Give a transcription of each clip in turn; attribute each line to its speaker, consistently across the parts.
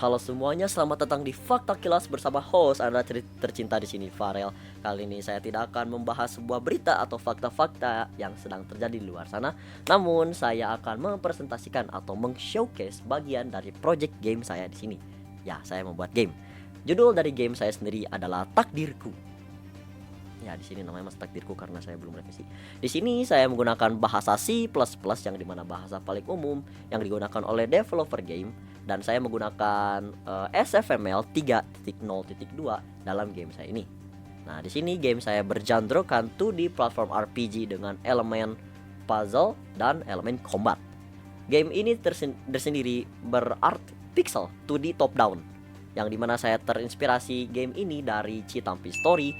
Speaker 1: Halo semuanya, selamat datang di Fakta Kilas bersama host Anda tercinta di sini, Farel. Kali ini saya tidak akan membahas sebuah berita atau fakta-fakta yang sedang terjadi di luar sana. Namun, saya akan mempresentasikan atau meng-showcase bagian dari project game saya di sini. Ya, saya membuat game. Judul dari game saya sendiri adalah Takdirku. Ya, di sini namanya Mas Takdirku karena saya belum revisi. Di sini saya menggunakan bahasa C++ yang dimana bahasa paling umum yang digunakan oleh developer game, dan saya menggunakan SFML 3.0.2 dalam game saya ini. Nah, di sini game saya bergenrekan 2D platform RPG dengan elemen puzzle dan elemen combat. Game ini tersendiri berart pixel 2D top down, yang dimana saya terinspirasi game ini dari Chitampi Story,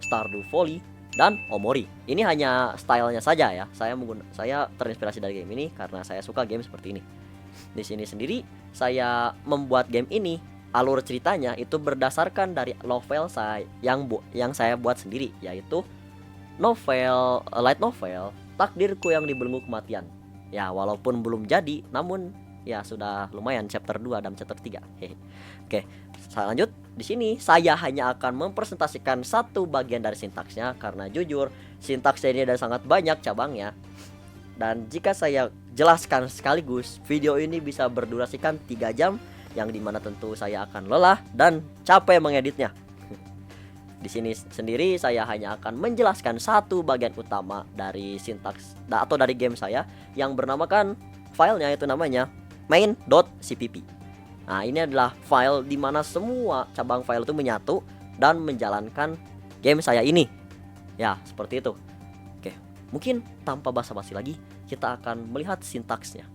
Speaker 1: Stardew Valley, dan Omori. Ini hanya stylenya saja ya. Saya terinspirasi dari game ini karena saya suka game seperti ini. Di sini sendiri saya membuat game ini, alur ceritanya itu berdasarkan dari novel saya yang saya buat sendiri, yaitu light novel Takdirku yang Dibelenggu Kematian. Ya, walaupun belum jadi, namun ya sudah lumayan chapter 2 dan chapter 3. Oke, saya lanjut. Di sini saya hanya akan mempresentasikan satu bagian dari sintaksnya karena jujur sintaksnya ini ada sangat banyak cabangnya. Dan jika saya jelaskan sekaligus, video ini bisa berdurasikan 3 jam, yang dimana tentu saya akan lelah dan capek mengeditnya. Di sini sendiri saya hanya akan menjelaskan satu bagian utama dari sintaks atau dari game saya yang bernamakan filenya, itu namanya main.cpp. Nah, ini adalah file di mana semua cabang file itu menyatu dan menjalankan game saya ini. Ya, seperti itu. Oke, mungkin tanpa basa-basi lagi, kita akan melihat sintaksnya.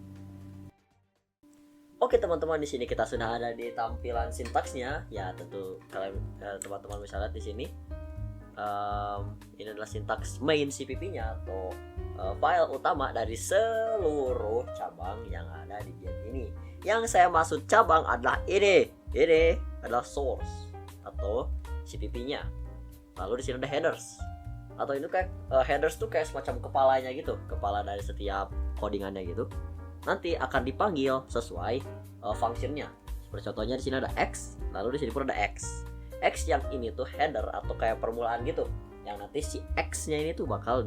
Speaker 1: Oke teman-teman, di sini kita sudah ada di tampilan sintaksnya. Ya, tentu kalian teman-teman bisa lihat di sini. Ini adalah sintaks main CPP-nya atau file utama dari seluruh cabang yang ada di game ini. Yang saya maksud cabang adalah ini adalah source atau CPP-nya. Lalu di sini ada headers, atau itu kayak headers tuh kayak semacam kepalanya gitu, kepala dari setiap codingannya gitu. Nanti akan dipanggil sesuai functionnya. Seperti contohnya di sini ada X, lalu di sini pun ada X. X yang ini tuh header atau kayak permulaan gitu, yang nanti si X-nya ini tuh bakal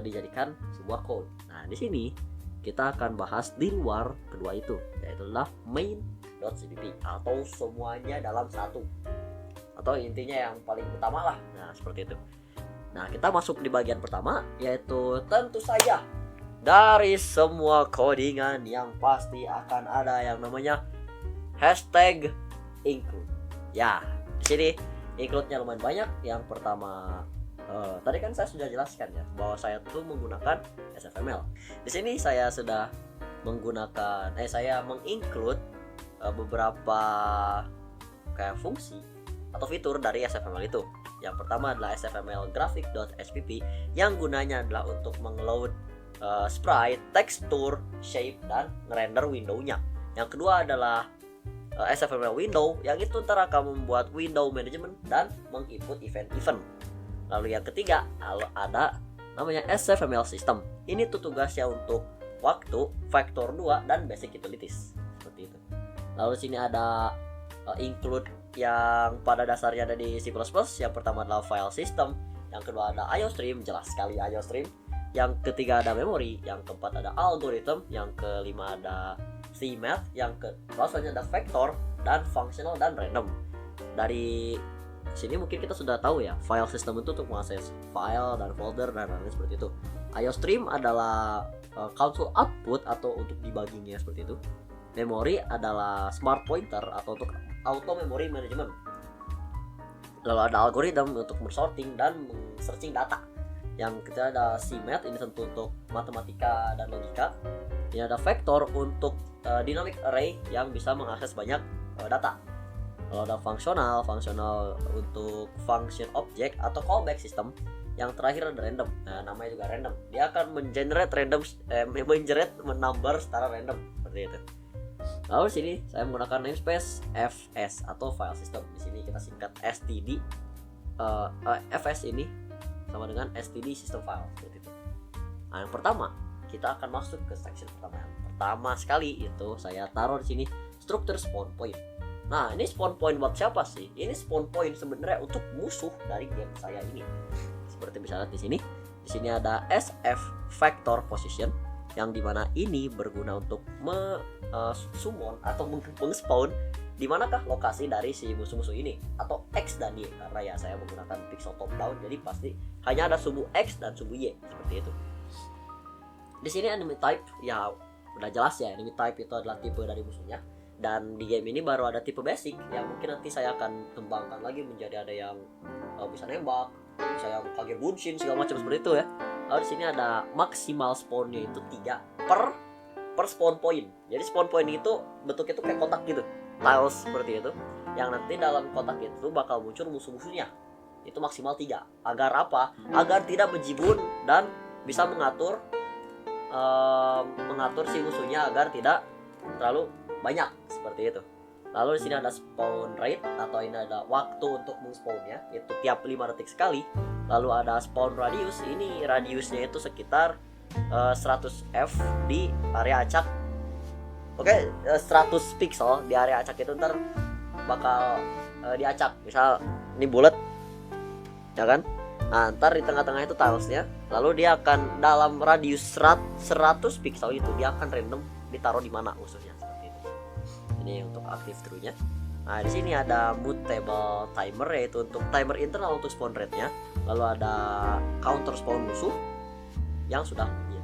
Speaker 1: dijadikan sebuah code. Nah, di sini kita akan bahas di luar kedua itu, yaitu adalah main.cpp atau semuanya dalam satu, atau intinya yang paling utama lah. Nah, seperti itu. Nah, kita masuk di bagian pertama, yaitu tentu saja dari semua codingan yang pasti akan ada yang namanya hashtag include. Ya, di sini include-nya lumayan banyak. Yang pertama, tadi kan saya sudah jelaskan ya bahwa saya tuh menggunakan SFML. Di sini saya sudah menggunakan saya menginclude beberapa kayak fungsi atau fitur dari SFML itu. Yang pertama adalah SFML graphic.spp yang gunanya adalah untuk mengload sprite, tekstur, shape, dan ngerender window-nya. Yang kedua adalah SFML window yang itu ntar akan membuat window management dan menginput event-event. Lalu yang ketiga ada namanya SFML system. Ini tuh tugasnya untuk waktu, vector 2, dan basic utilities. Seperti itu. Lalu sini ada include yang pada dasarnya ada di C++. Yang pertama adalah file system, yang kedua ada IOStream, jelas sekali IOStream. Yang ketiga ada memory, yang keempat ada algorithm, yang kelima ada CMath, yang selanjutnya ada vector dan functional dan random. Dari sini mungkin kita sudah tahu ya, file system itu untuk mengakses file dan folder dan lain-lain seperti itu. IOStream adalah console output atau untuk debuggingnya seperti itu. Memory adalah smart pointer atau untuk auto memory management. Lalu ada algorithm untuk sorting dan searching data. Yang ketiga ada CMath, ini tentu untuk matematika dan logika. Ini ada vector untuk dynamic array yang bisa mengakses banyak data. Kalau ada fungsional untuk function object atau callback system. Yang terakhir ada random. Nah, namanya juga random. Dia akan mengenerate number secara random seperti itu. Lalu sini saya menggunakan namespace fs atau file system. Di sini kita singkat std. Fs ini sama dengan std system file seperti itu. Nah, yang pertama kita akan masuk ke section pertama. Yang pertama sekali itu saya taruh di sini struktur spawn point. Nah, ini spawn point buat siapa sih? Ini spawn point sebenarnya untuk musuh dari game saya ini. Seperti bisa lihat di sini. Di sini ada SF Vector Position, yang dimana ini berguna untuk summon atau meng-spawn di manakah lokasi dari si musuh-musuh ini, atau X dan Y, karena ya saya menggunakan pixel top down, jadi pasti hanya ada subu X dan subu Y seperti itu. Di sini enemy type ya udah jelas ya, enemy type itu adalah tipe dari musuhnya. Dan di game ini baru ada tipe basic yang mungkin nanti saya akan kembangkan lagi menjadi ada yang bisa nembak, bisa yang kage bunshin segala macam seperti itu ya. Lalu di sini ada maksimal spawnnya itu 3 per spawn point. Jadi spawn point itu bentuknya itu kayak kotak gitu, tiles seperti itu, yang nanti dalam kotak itu bakal muncul musuh-musuhnya. Itu maksimal 3. Agar apa? Agar tidak bejibun dan bisa mengatur si musuhnya agar tidak terlalu banyak seperti itu. Lalu di sini ada spawn rate, atau ini ada waktu untuk meng-spawnnya, itu tiap 5 detik sekali. Lalu ada spawn radius, ini radiusnya itu sekitar 100 F di area acak. Oke, 100 pixel di area acak itu ntar bakal diacak. Misal ini bulat, ya kan? Nah, ntar di tengah-tengah itu tilesnya. Lalu dia akan dalam radius 100 pixel itu dia akan random ditaruh di mana musuhnya seperti itu. Ini untuk active true-nya. Nah, di sini ada mutable timer, yaitu untuk timer internal untuk spawn rate-nya. Lalu ada counter spawn musuh yang sudah ya.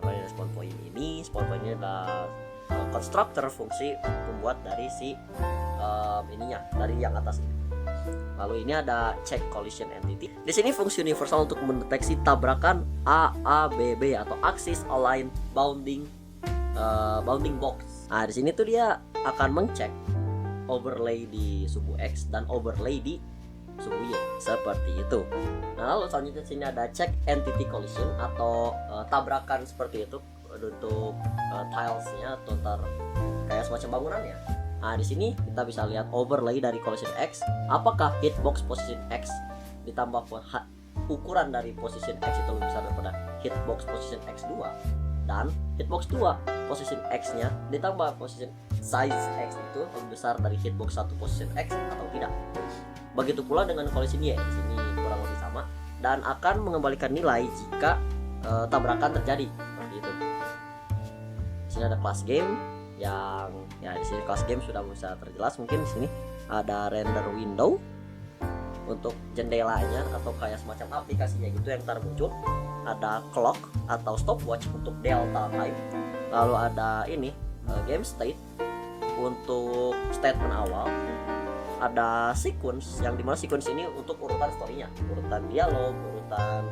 Speaker 1: Lalu ada spawn point ini. Spawn point ini ada constructor, fungsi pembuat dari si ininya, dari yang atas ini. Lalu ini ada check collision entity. Di sini fungsi universal untuk mendeteksi tabrakan AABB atau axis align bounding box. Nah, di sini tuh dia akan mengcek overlay di subu X dan overlay di subu Y seperti itu. Nah, lalu selanjutnya di sini ada check entity collision atau tabrakan seperti itu untuk tilesnya atau kayak semacam bangunannya. Nah, di sini kita bisa lihat overlay dari collision X, apakah hitbox position X ditambah ukuran dari position X itu lebih besar daripada hitbox position X2, dan hitbox 2 position X-nya ditambah position size X itu lebih besar dari hitbox 1 position X atau tidak. Begitu pula dengan collision Y, di sini kurang lebih sama dan akan mengembalikan nilai jika tabrakan terjadi seperti itu. Di sini ada class game yang ya di sini class game sudah bisa terjelas. Mungkin di sini ada render window untuk jendelanya atau kayak semacam aplikasinya gitu yang ntar muncul. Ada clock atau stopwatch untuk delta time. Lalu ada ini game state untuk statement awal. Ada sequence yang dimana sequence ini untuk urutan storynya, urutan dialog, urutan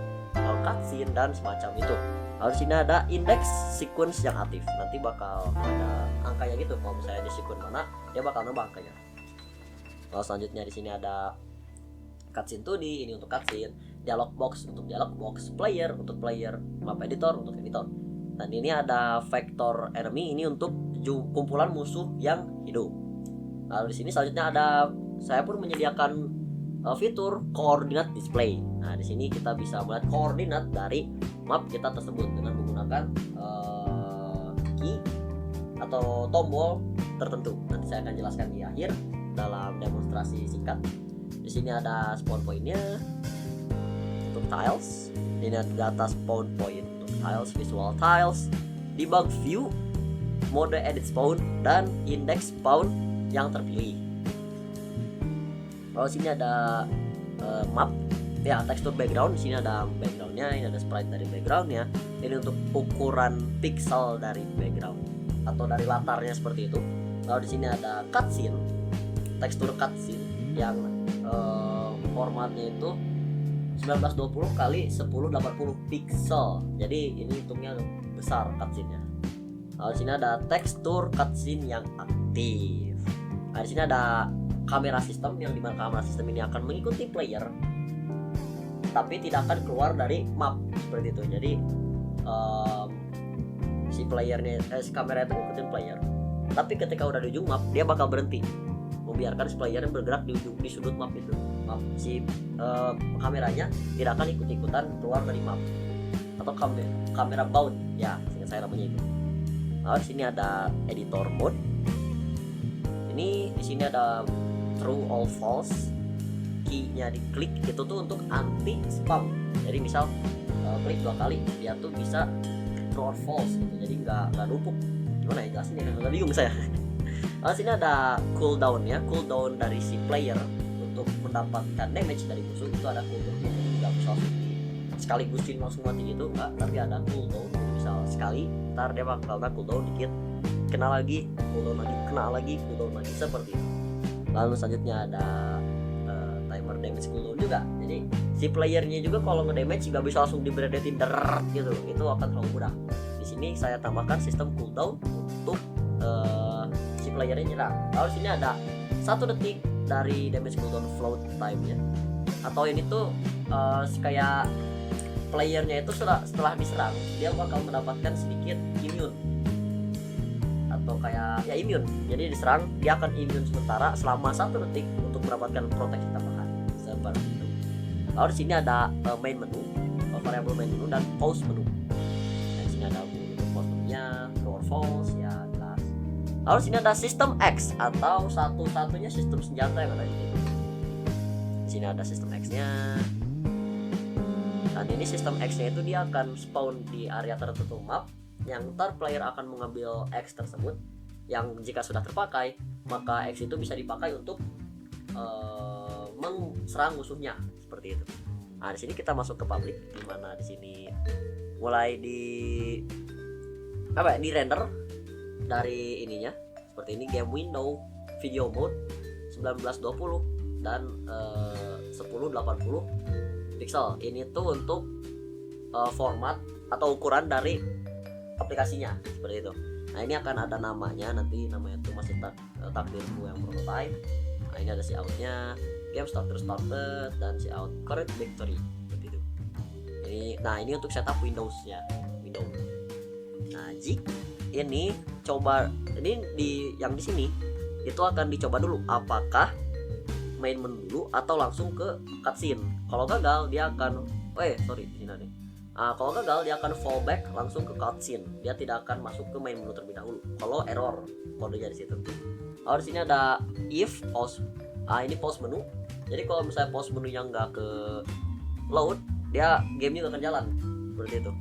Speaker 1: cutscene dan semacam itu. Lalu di sini ada index sequence yang aktif. Nanti bakal ada angkanya gitu. Kalau misalnya di sequence mana, dia bakal nambah angkanya. Lalu selanjutnya di sini ada cutscene 2D, ini untuk cutscene, dialog box untuk dialog box, player untuk player, map editor untuk editor. Dan ini ada vector enemy, ini untuk kumpulan musuh yang hidup. Lalu di sini selanjutnya ada, saya pun menyediakan fitur koordinat display. Nah, di sini kita bisa melihat koordinat dari map kita tersebut dengan menggunakan key atau tombol tertentu. Nanti saya akan jelaskan di akhir dalam demonstrasi singkat. Di sini ada spawn point-nya untuk tiles. Ini ada data spawn point untuk tiles, visual tiles, debug view, mode edit spawn, dan index spawn yang terpilih. Lalu sini ada map, ya tekstur background. Di sini ada backgroundnya, ini ada sprite dari backgroundnya. Ini untuk ukuran pixel dari background atau dari latarnya seperti itu. Lalu di sini ada cutscene, tekstur cutscene yang formatnya itu 1920 kali 1080 pixel. Jadi ini hitungnya besar cutscene-nya. Lalu di sini ada tekstur cutscene yang aktif. Nah, di sini ada kamera sistem yang dimana kamera sistem ini akan mengikuti player, tapi tidak akan keluar dari map seperti itu. Jadi si playernya, si kamera itu ngikutin player, tapi ketika udah di ujung map dia bakal berhenti, membiarkan si player yang bergerak di sudut map itu. Si kameranya tidak akan ikut-ikutan keluar dari map atau kamera bound ya, seingat saya namanya itu. Lalu di sini ada editor mode. sini ada true or false, key-nya diklik itu tuh untuk anti spam. Jadi misal klik 2 kali dia tuh bisa true or false gitu, jadi nggak numpuk. Gimana ya jelasin ya, nggak bingung saya. Lalu sini ada cooldown ya, cooldown dari si player untuk mendapatkan damage dari musuh itu ada cooldownnya, jadi nggak bisa sekaligusin langsung mati gitu, nggak, tapi ada cooldown. Misal sekali, ntar dia bakal cooldown dikit, kena lagi, cooldown lagi, kena lagi, cooldown lagi, seperti itu. Lalu selanjutnya ada timer damage cooldown juga, jadi si playernya juga kalau ngedamage nggak bisa langsung diberedetin deret gitu, itu akan terlalu mudah. Di sini saya tambahkan sistem cooldown untuk si playernya nyerang. Lalu sini ada 1 detik dari damage cooldown float time-nya, atau ini tuh kayak playernya itu setelah diserang dia bakal mendapatkan sedikit immune, atau kayak ya immune, jadi diserang dia akan immune sementara selama 1 detik untuk mendapatkan proteksi tambahan, seperti itu. Lalu di sini ada main menu, variable main menu, dan pause menu. Dan sini ada pause menunya, true or false ya jelas. Lalu sini ada sistem X atau satu-satunya sistem senjata yang ada di sini. Di sini ada sistem X-nya. Dan ini sistem X-nya itu dia akan spawn di area tertentu map, yang ntar player akan mengambil X tersebut, yang jika sudah terpakai maka X itu bisa dipakai untuk serang musuhnya, seperti itu. Nah, di sini kita masuk ke public, di mana di sini mulai di render dari ininya seperti ini, game window, video mode 1920 dan 1080 pixel. Ini tuh untuk format atau ukuran dari aplikasinya, seperti itu. Nah, ini akan ada namanya, nanti namanya tuh masih takdirku yang prototype. Nah, ini ada si outnya, game started, dan si out current victory, seperti itu. Ini untuk setup Windows-nya, Windows. Nah, jika ini coba ini yang di sini itu akan dicoba dulu apakah main menu dulu atau langsung ke cutscene. Kalau gagal dia akan di sini nih. Kalau gagal dia akan fallback langsung ke cutscene. Dia tidak akan masuk ke main menu terlebih dahulu. Kalau error kodenya di situ. Lalu di sini ada if pause. Ini pause menu. Jadi kalau misalnya pause menu yang nggak ke load, dia gamenya nggak akan jalan, seperti itu.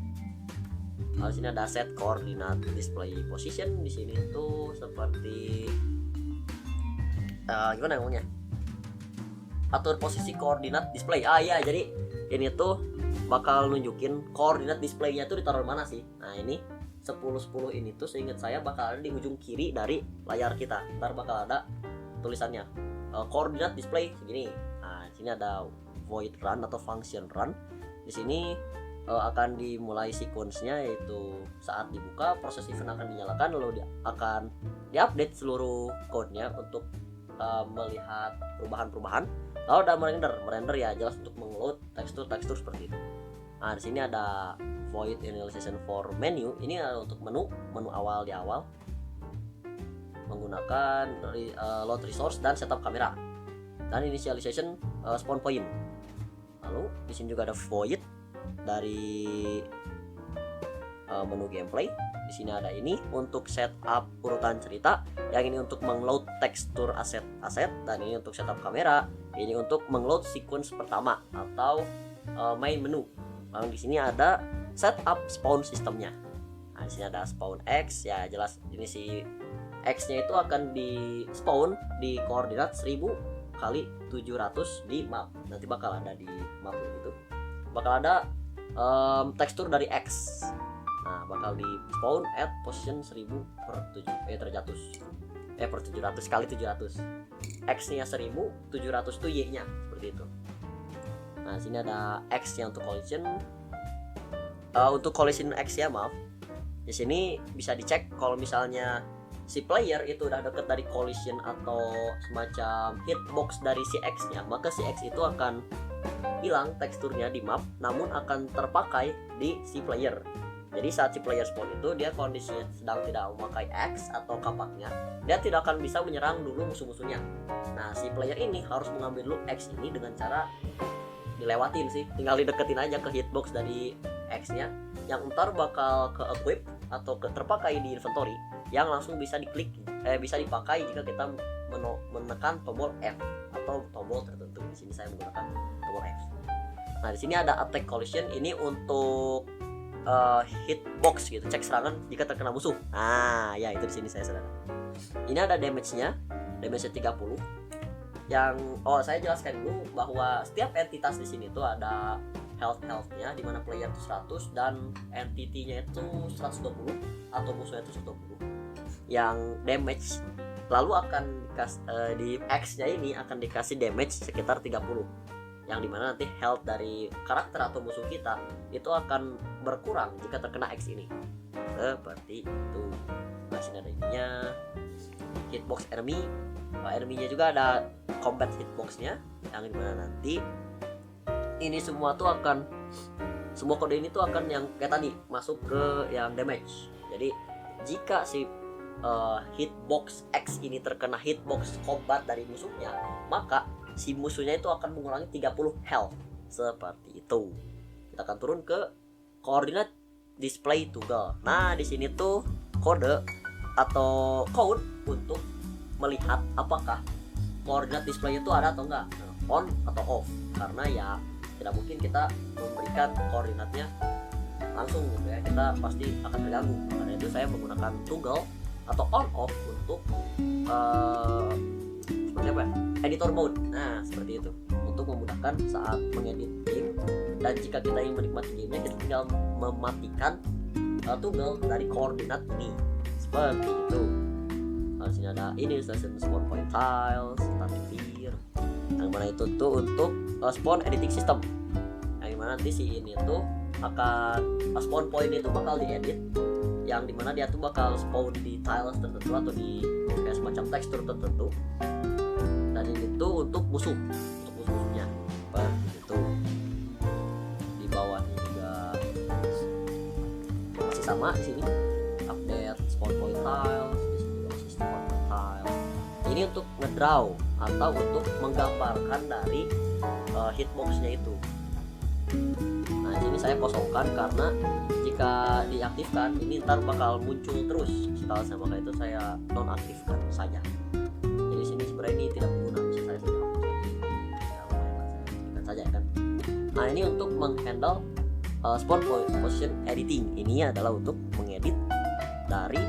Speaker 1: Lalu di sini ada set coordinate display position. Di sini tuh seperti gimana ngomongnya? Atur posisi koordinat display. Jadi ini tuh bakal nunjukin koordinat displaynya tuh ditaruh mana sih. Nah, ini 1010 ini tuh seingat saya bakal ada di ujung kiri dari layar kita. Ntar bakal ada tulisannya koordinat display segini. Nah, di sini ada void run atau function run. Di sini akan dimulai sequence-nya, yaitu saat dibuka proses event akan dinyalakan, lalu akan diupdate seluruh code-nya untuk melihat perubahan-perubahan. Lalu ada merender ya jelas untuk mengeload tekstur seperti itu. Nah, di sini ada void initialization for menu. Ini untuk menu awal di awal menggunakan load resource dan setup kamera, dan initialization spawn point. Lalu di sini juga ada void dari menu gameplay. Di sini ada ini untuk setup urutan cerita, yang ini untuk mengload tekstur aset, dan ini untuk setup kamera, ini untuk mengload sequence pertama atau main menu. Lalu di sini ada setup spawn sistemnya. Nah, di sini ada spawn X ya jelas, ini si X-nya itu akan di spawn di koordinat 1000 kali 700 di map. Nanti bakal ada di map itu. Bakal ada tekstur dari X. Nah, bakal di spawn at position 1000 per 700 kali 700. X-nya 1000, 700 itu Y-nya, seperti itu. Nah, sini ada X yang untuk collision. Untuk collision X ya, maaf. Di sini bisa dicek kalau misalnya si player itu udah deket dari collision atau semacam hitbox dari si X-nya, maka si X itu akan hilang teksturnya di map, namun akan terpakai di si player. Jadi saat si player spawn itu dia kondisinya sedang tidak memakai X atau kapaknya, dia tidak akan bisa menyerang dulu musuh-musuhnya. Nah, si player ini harus mengambil dulu X ini dengan cara dilewatin sih, tinggal dideketin aja ke hitbox dari X-nya, yang ntar bakal ke equip atau terpakai di inventory, yang langsung bisa diklik bisa dipakai jika kita menekan tombol F atau tombol tertentu. Di sini saya menggunakan tombol F. Nah, di sini ada attack collision, ini untuk hitbox gitu, cek serangan jika terkena musuh. Nah, ya itu di sini saya saudara. Ini ada damage-nya 30. Yang saya jelaskan dulu bahwa setiap entitas di sini tuh ada health-nya, di mana player itu 100 dan entity-nya itu 120 atau musuhnya itu 120. Yang damage lalu akan di X-nya ini akan dikasih damage sekitar 30. Yang dimana nanti health dari karakter atau musuh kita itu akan berkurang jika terkena X ini. Seperti itu. Nah, sini ada ininya, hitbox enemy. Enemy-nya juga ada combat hitbox-nya, yang dimana nanti ini semua kode ini tuh akan yang kayak tadi masuk ke yang damage. Jadi jika si hitbox X ini terkena hitbox combat dari musuhnya, maka si musuhnya itu akan mengurangi 30 health. Seperti itu. Kita akan turun ke koordinat display toggle. Nah, di sini tuh kode atau code untuk melihat apakah koordinat display itu ada atau enggak, on atau off. Karena ya tidak mungkin kita memberikan koordinatnya langsung gitu ya, kita pasti akan terganggu. Karena itu saya menggunakan toggle atau on off untuk seperti apa ya? Editor mode. Nah, seperti itu untuk memudahkan saat mengedit game. Dan jika kita ingin menikmati gamenya, kita tinggal mematikan toggle dari koordinat ini. Seperti itu. Nah, di sini ada ini session spawn point tiles, static clear. Yang mana itu tuh untuk spawn editing system. Yang dimana nanti si ini tuh akan spawn point itu bakal diedit, yang dimana dia tuh bakal spawn di tiles tertentu atau di kayak semacam tekstur tertentu. Dan ini tuh untuk musuhnya. Seperti itu. Di bawahnya juga masih sama di sini. Update spawn point tiles. Ini untuk ngedraw atau untuk menggambarkan dari hitbox-nya itu. Nah, ini saya kosongkan karena jika diaktifkan ini ntar bakal muncul terus stylesnya, maka itu saya nonaktifkan saja. Jadi sini sebenarnya ini tidak berguna, bisa saya sudah hapus lagi. Ya, lumayan saja kan. Nah, ini untuk menghandle spawn position editing. Ini adalah untuk mengedit dari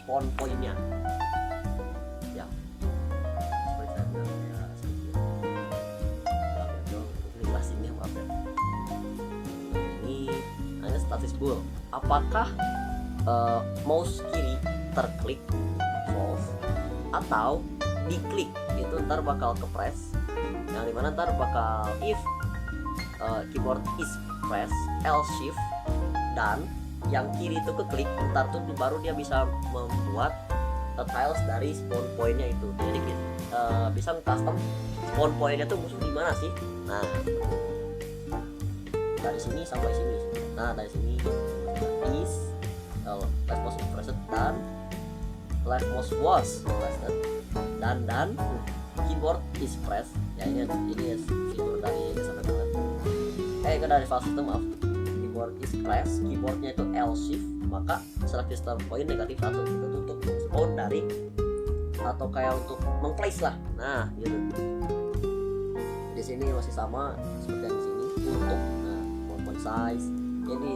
Speaker 1: spawn point-nya. Ya. Seperti saya bilang ya sedikit. Jelasinnya maaf ya. Ini hanya status bull. Apakah mouse kiri terklik solve atau diklik, itu ntar bakal kepres, yang dimana ntar bakal if keyboard is press L shift dan yang kiri itu keklik, ntar tuh baru dia bisa membuat tiles dari spawn point-nya itu. Jadi bisa custom spawn point-nya tuh musuh di mana sih. Nah, dari sini sampai sini. Nah, dari sini is left mouse pressed dan left mouse was pressed dan keyboard is pressed. Ya ini fitur dari dasar dari file system, maaf. Keyboard is press, keyboardnya itu L shift, maka select system point negatif 1 itu untuk spawn dari atau kayak untuk mengplace lah. Nah, gitu. Di sini masih sama seperti yang di sini untuk point size. Jadi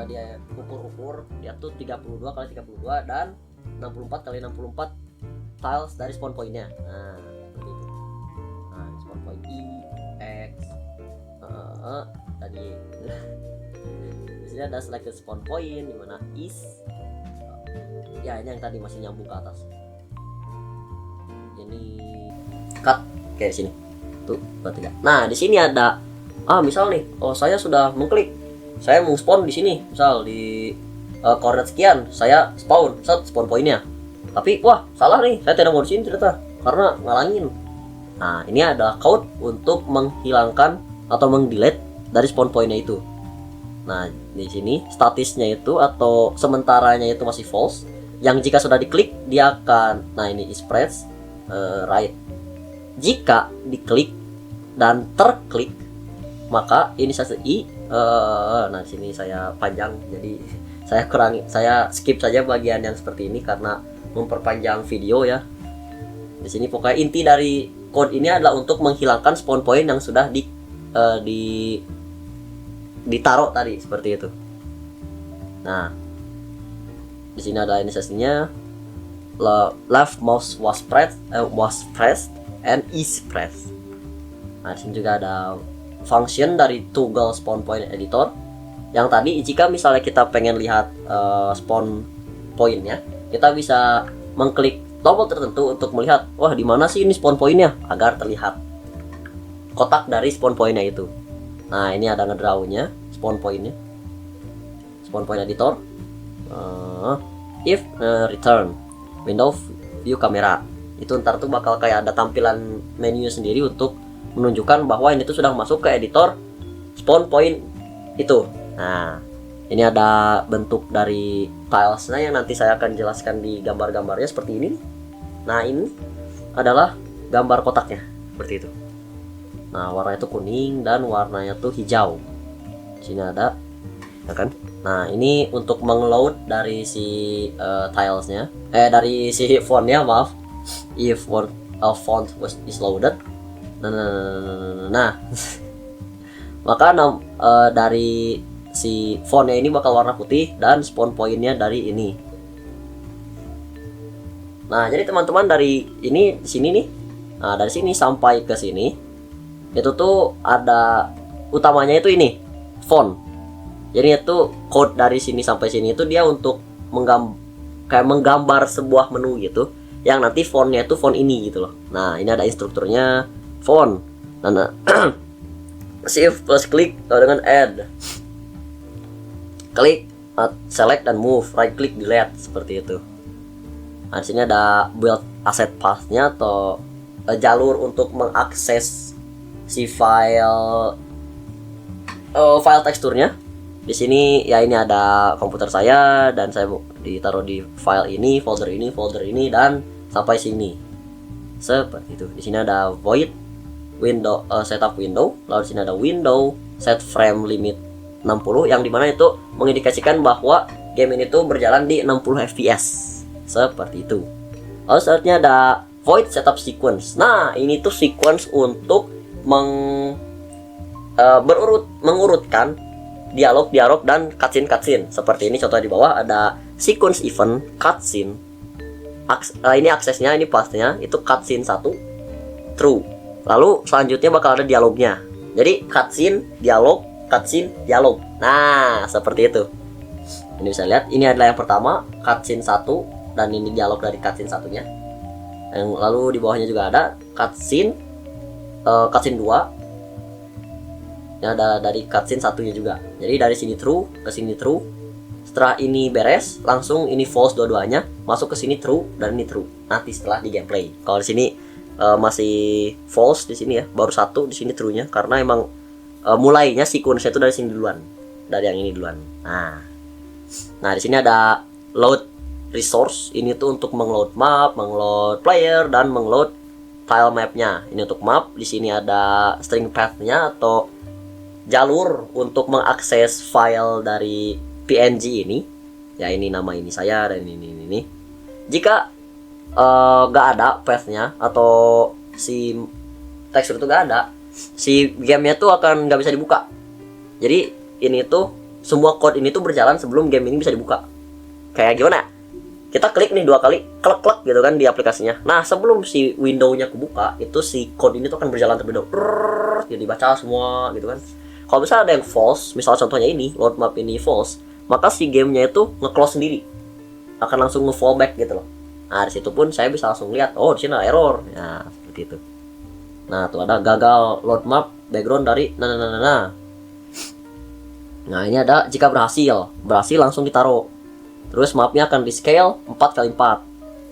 Speaker 1: dia ukur dia tuh 32 kali 32 dan 64 kali 64 tiles dari spawn point-nya. Nah, seperti itu. Nah, spawn point I, X, tadi di sini ada selected spawn point di mana is ya ini yang tadi masih nyambung ke atas. Ini cut kayak sini tuh berarti. Nah, di sini ada misal nih, saya sudah mengklik, saya mau spawn di sini, misal di koordinat sekian, saya spawn pointnya. Tapi wah salah nih, saya tidak mau di sini ternyata karena ngalangin. Nah, ini adalah code untuk menghilangkan atau mengdelete dari spawn pointnya itu. Nah, di sini statusnya itu atau sementaranya itu masih false. Yang jika sudah diklik dia akan, nah ini is press right. Jika diklik dan terklik maka ini saya nah di sini saya panjang jadi saya skip saja bagian yang seperti ini karena memperpanjang video ya. Di sini pokoknya inti dari code ini adalah untuk menghilangkan spawn point yang sudah ditaruh tadi seperti itu. Nah, di sini ada inisiasinya, left mouse was pressed and is pressed. Nah, di sini juga ada function dari toggle spawn point editor. Yang tadi jika misalnya kita pengen lihat spawn pointnya, kita bisa mengklik tombol tertentu untuk melihat, wah di mana sih ini spawn pointnya, agar terlihat kotak dari spawn pointnya itu. Nah, ini ada ngedrawnya spawn pointnya, spawn point editor, if return window view camera. Itu ntar tuh bakal kayak ada tampilan menu sendiri untuk menunjukkan bahwa ini tuh sudah masuk ke editor spawn point itu. Nah, ini ada bentuk dari tilesnya yang nanti saya akan jelaskan di gambar-gambarnya seperti ini. Nah, ini adalah gambar kotaknya seperti itu. Nah, warnanya itu kuning dan warnanya tuh hijau. Di sini ada, ya kan? Nah, ini untuk mengload dari si tilesnya, dari si fontnya, maaf. If font is loaded. Nah, maka dari si fontnya ini bakal warna putih dan spawn pointnya dari ini. Nah, jadi teman-teman dari ini di sini nih, nah dari sini sampai ke sini itu tuh ada utamanya itu ini font. Jadi itu code dari sini sampai sini itu dia untuk menggambar sebuah menu gitu, yang nanti fontnya itu font ini gitu loh. Nah, ini ada instrukturnya font. Nah, shift plus klik dengan add. Klik, select dan move, right click delete seperti itu. Nah, di sini ada build asset path-nya atau jalur untuk mengakses si file teksturnya. Di sini ya ini ada komputer saya dan saya ditaruh di file ini, folder ini dan sampai sini. Seperti itu. Di sini ada void window setup window, lalu di sini ada window set frame limit 60 yang dimana itu mengindikasikan bahwa game ini tuh berjalan di 60 fps seperti itu. Lalu selanjutnya ada void setup sequence. Nah, ini tuh sequence untuk mengurutkan dialog dan cutscene. Seperti ini contoh di bawah ada sequence event cutscene. Ini aksesnya, ini pathnya itu cutscene 1 true. Lalu selanjutnya bakal ada dialognya. Jadi cutscene dialog. Nah, seperti itu. Ini bisa lihat, ini adalah yang pertama, cutscene 1, dan ini dialog dari cutscene satunya. Yang lalu di bawahnya juga ada cutscene 2. Yang ada dari cutscene satunya juga. Jadi dari sini true ke sini true. Setelah ini beres, langsung ini false dua-duanya, masuk ke sini true dan ini true. Nanti setelah di gameplay. Kalau di sini masih false di sini ya, baru satu di sini true-nya karena emang mulainya sequence itu dari sini duluan, dari yang ini duluan. Nah di sini ada load resource. Ini tuh untuk mengload map, mengload player, dan mengload file mapnya. Ini untuk map. Di sini ada string path-nya atau jalur untuk mengakses file dari PNG ini. Ya ini nama ini saya dan ini. Jika nggak ada path-nya atau si tekstur itu nggak ada, si gamenya tuh akan nggak bisa dibuka. Jadi ini tuh semua code ini tuh berjalan sebelum game ini bisa dibuka. Kayak gimana? Kita klik nih 2 kali, klek gitu kan di aplikasinya. Nah sebelum si window-nya kebuka, itu si code ini tuh akan berjalan terlebih dahulu. Jadi baca semua gitu kan. Kalau misalnya ada yang false, misal contohnya ini load map ini false, maka si gamenya itu nge-close sendiri, akan langsung nge-fallback gitu loh. Nah di situ pun saya bisa langsung lihat, oh di sini ada error. Nah seperti itu. Nah tuh ada gagal load map background dari nah ini ada jika berhasil langsung ditaruh. Terus mapnya akan di scale 4x4.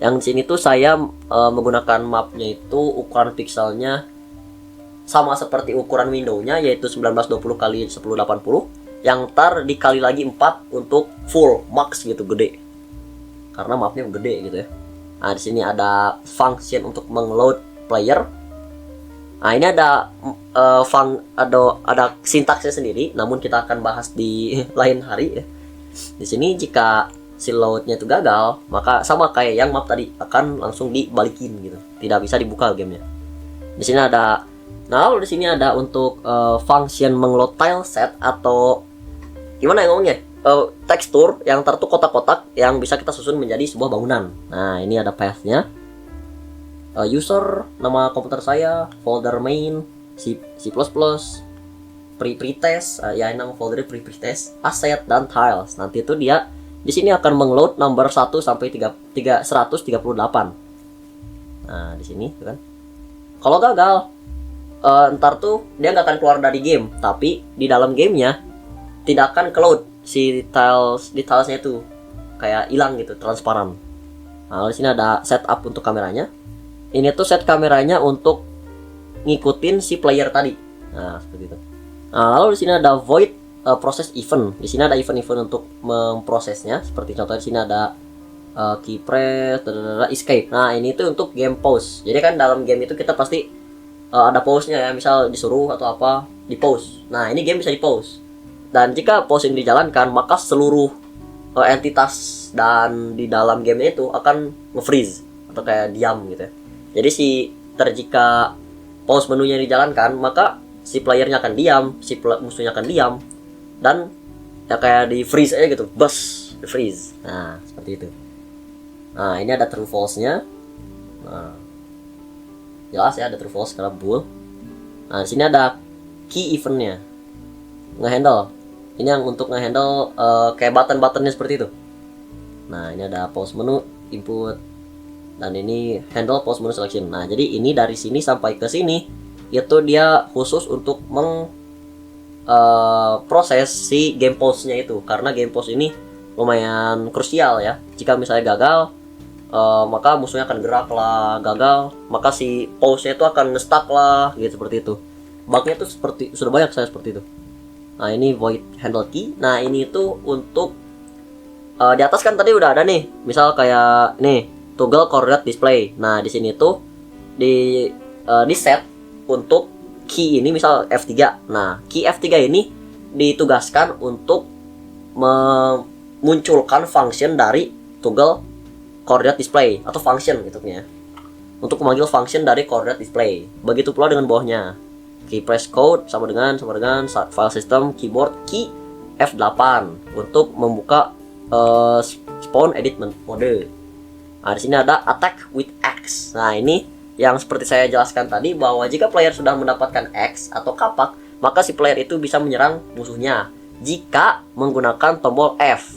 Speaker 1: Yang di sini tuh saya menggunakan mapnya itu ukuran pixelnya sama seperti ukuran windownya, yaitu 1920x1080, yang ntar dikali lagi 4 untuk full max gitu, gede. Karena mapnya gede gitu ya. Nah di sini ada function untuk mengload player. Nah ini ada ada sintaksnya sendiri, namun kita akan bahas di lain hari ya. Di sini jika si loadnya itu gagal, maka sama kayak yang map tadi akan langsung dibalikin gitu. Tidak bisa dibuka gamenya. Di sini ada, nah lalu di sini ada untuk function mengload tile set atau gimana yang ngomongnya? Tekstur yang tertutup kotak-kotak yang bisa kita susun menjadi sebuah bangunan. Nah, ini ada path-nya. User, nama komputer saya, folder main, C++, pretest, ya nama folder pretest, asset dan tiles. Nanti itu dia di sini akan mengload number 1 sampai 138. Nah, di sini kan. Kalau gagal, ntar tuh dia nggak akan keluar dari game, tapi di dalam gamenya tidak akan keload si tilesnya itu kayak hilang gitu, transparan. Nah, di sini ada setup untuk kameranya. Ini tuh set kameranya untuk ngikutin si player tadi. Nah, seperti itu. Nah, lalu di sini ada void proses event. Di sini ada event-event untuk memprosesnya. Seperti contohnya di sini ada key press, escape. Nah, ini tuh untuk game pause. Jadi kan dalam game itu kita pasti ada pause-nya ya, misal disuruh atau apa, di pause. Nah, ini game bisa di pause. Dan jika pause ini dijalankan, maka seluruh entitas dan di dalam game itu akan nge-freeze atau kayak diam gitu ya. Jadi jika pause menunya dijalankan, maka si playernya akan diam, si musuhnya akan diam, dan ya kayak di freeze aja gitu, bus, di freeze. Nah, seperti itu. Nah, ini ada true false-nya. Nah, jelas ya ada true false karena bool. Nah, di sini ada key event-nya. Ngehandle. Ini yang untuk ngehandle kayak button-buttonnya seperti itu. Nah, ini ada pause menu, input, dan ini handle pause menu selection. Nah, jadi ini dari sini sampai ke sini itu dia khusus untuk proses si game pause-nya itu, karena game pause ini lumayan krusial ya. Jika misalnya gagal, maka musuhnya akan gerak lah, gagal, maka si pause-nya itu akan nge-stuck lah, gitu seperti itu. Bugnya tuh seperti sudah banyak saya seperti itu. Nah, ini void handle key. Nah, ini itu untuk di atas kan tadi udah ada nih, misal kayak nih toggle coordinate display. Nah, di sini tuh di set untuk key ini misal F3. Nah, key F3 ini ditugaskan untuk memunculkan function dari toggle coordinate display atau function gitu ya. Untuk memanggil function dari coordinate display. Begitu pula dengan bawahnya. Key press code sama dengan file system keyboard key F8 untuk membuka spawn edit mode. Nah, di sini ada attack with X. Nah, ini yang seperti saya jelaskan tadi, bahwa jika player sudah mendapatkan X atau kapak, maka si player itu bisa menyerang musuhnya jika menggunakan tombol F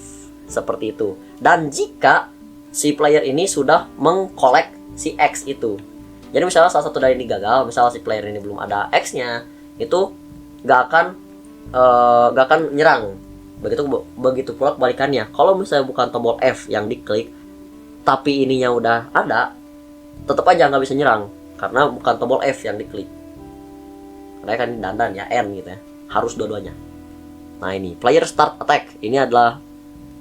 Speaker 1: seperti itu. Dan jika si player ini sudah mengkolek si X itu. Jadi misalnya salah satu dari ini gagal, misalnya si player ini belum ada X-nya, itu gak akan nyerang. Begitu pula kebalikannya. Kalau misalnya bukan tombol F yang diklik, tapi ininya udah ada, tetap aja nggak bisa nyerang karena bukan tombol F yang diklik. Karena kan dandan ya, N gitu ya, harus dua-duanya. Nah, ini player start attack, ini adalah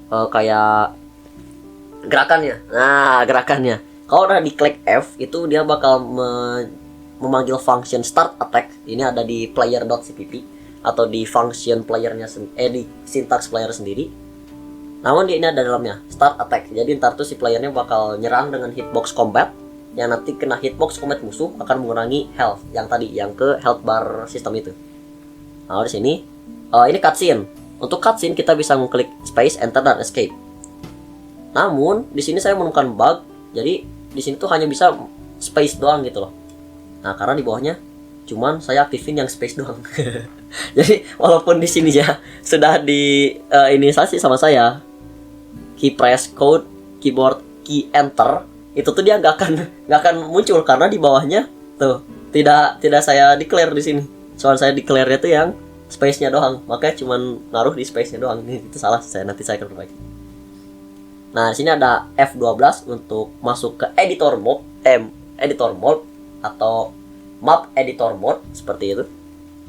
Speaker 1: kayak gerakannya. Nah, gerakannya kalau udah diklik F, itu dia bakal memanggil function start attack. Ini ada di player.cpp atau di function playernya di syntax player sendiri. Namun ini ada dalamnya start attack. Jadi ntar tuh si playernya bakal nyerang dengan hitbox combat, yang nanti kena hitbox combat musuh akan mengurangi health yang tadi, yang ke health bar sistem itu. Nah, di sini ini cutscene. Untuk cutscene kita bisa mengklik space, enter, dan escape. Namun di sini saya menemukan bug. Jadi di sini tuh hanya bisa space doang gitu loh. Nah, karena di bawahnya cuman saya aktifin yang space doang. Jadi walaupun di sini ya sudah di inisiasi sama saya key press code keyboard key enter, itu tuh dia nggak akan muncul karena di bawahnya tuh tidak saya declare di sini. Soal saya declare-nya tuh yang space-nya doang, makanya cuman naruh di space-nya doang. Ini itu salah nanti saya akan perbaiki. Nah, di sini ada F12 untuk masuk ke editor mode atau map editor mode seperti itu.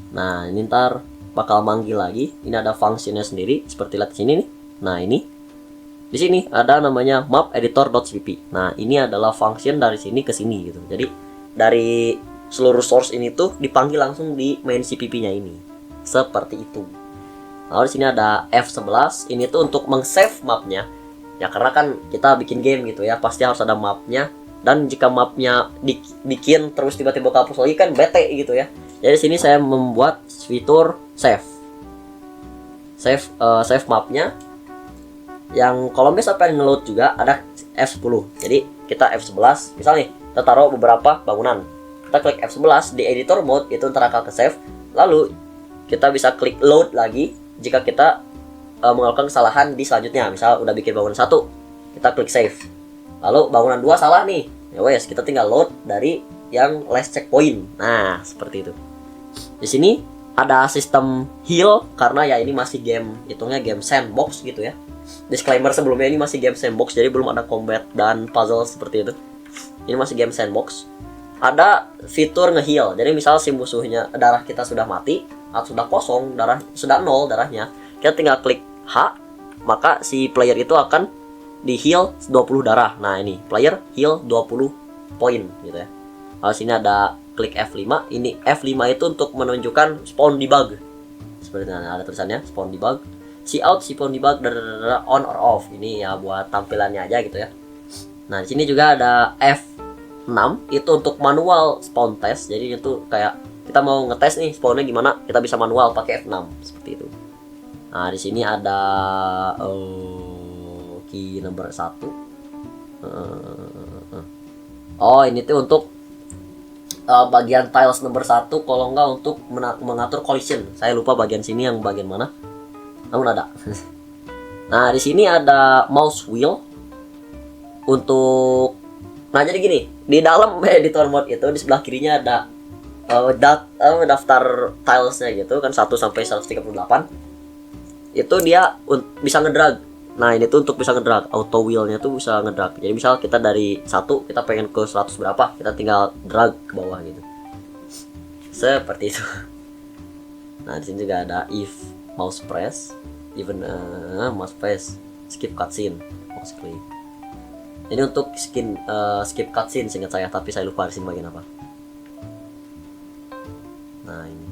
Speaker 1: Nah, ini ntar bakal manggil lagi. Ini ada fungsinya sendiri seperti lihat di sini nih. Nah, ini di sini ada namanya map editor.cpp. Nah, ini adalah function dari sini ke sini gitu. Jadi dari seluruh source ini tuh dipanggil langsung di main cpp-nya ini. Seperti itu. Lalu di sini ada F11, ini tuh untuk meng-save mapnya. Ya karena kan kita bikin game gitu ya, pasti harus ada mapnya. Dan jika mapnya dibikin terus tiba-tiba kehapus lagi kan bete gitu ya. Jadi sini saya membuat fitur save mapnya. Yang kalau misalnya pengen ngeload juga ada F10. Jadi kita F11, misal nih kita taruh beberapa bangunan. Kita klik F11 di editor mode, itu ntar akan ke save. Lalu kita bisa klik load lagi jika kita melakukan kesalahan di selanjutnya. Misal udah bikin bangunan 1, kita klik save. Lalu bangunan 2 salah nih, ya wes kita tinggal load dari yang last checkpoint. Nah seperti itu. Di sini ada sistem heal karena ya ini masih game, hitungnya game sandbox gitu ya. Disclaimer sebelumnya, ini masih game sandbox, jadi belum ada combat dan puzzle seperti itu. Ini masih game sandbox. Ada fitur nge-heal. Jadi misal si musuhnya darah kita sudah mati atau sudah kosong, darah sudah 0 darahnya, kita tinggal klik H, maka si player itu akan di heal 20 darah. Nah ini player heal 20 poin gitu ya. Lalu sini ada klik F5. Ini F5 itu untuk menunjukkan spawn debug. Seperti ini ada tulisannya spawn debug. See out, spawn debug, on or off. Ini ya buat tampilannya aja gitu ya. Nah di sini juga ada F6, itu untuk manual spawn test. Jadi itu kayak kita mau ngetes nih spawnnya gimana, kita bisa manual pakai F6 seperti itu. Nah di sini ada key nomor 1. Oh ini tuh untuk bagian tiles nomor 1, kalau enggak untuk mengatur collision. Saya lupa bagian sini yang bagian mana. Namun ada. Nah di sini ada mouse wheel untuk. Nah jadi gini, di dalam editor mode itu di sebelah kirinya ada daftar tilesnya gitu kan, 1 sampai 138. Itu dia bisa ngedrag. Nah ini tuh untuk bisa ngedrag, auto wheelnya tuh bisa ngedrag. Jadi misal kita dari 1 kita pengen ke 100 berapa, kita tinggal drag ke bawah gitu. Seperti itu. Nah di sini juga ada if mouse press, even mouse press, skip cutscene, mouse click. Ini untuk skip cutscene seingat saya, tapi saya lupa di sini bagian apa. Nah ini.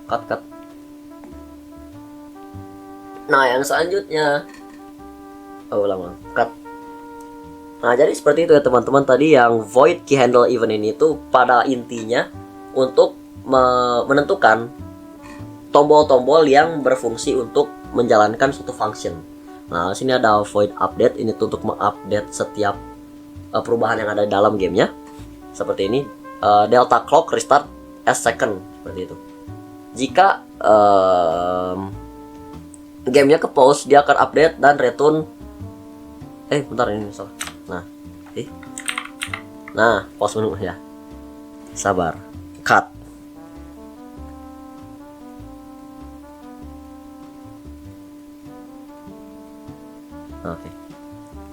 Speaker 1: Cut. Nah yang selanjutnya cut. Nah jadi seperti itu ya teman-teman, tadi yang void key handle event ini tuh pada intinya untuk menentukan tombol-tombol yang berfungsi untuk menjalankan suatu function. Nah sini ada void update, ini tuh untuk mengupdate setiap perubahan yang ada di dalam gamenya. Seperti ini, delta clock restart as second, seperti itu. Jika gamenya ke pause, dia akan update dan return. Bentar ini salah. Nah, pause menu ya. Sabar. Cut. Oke.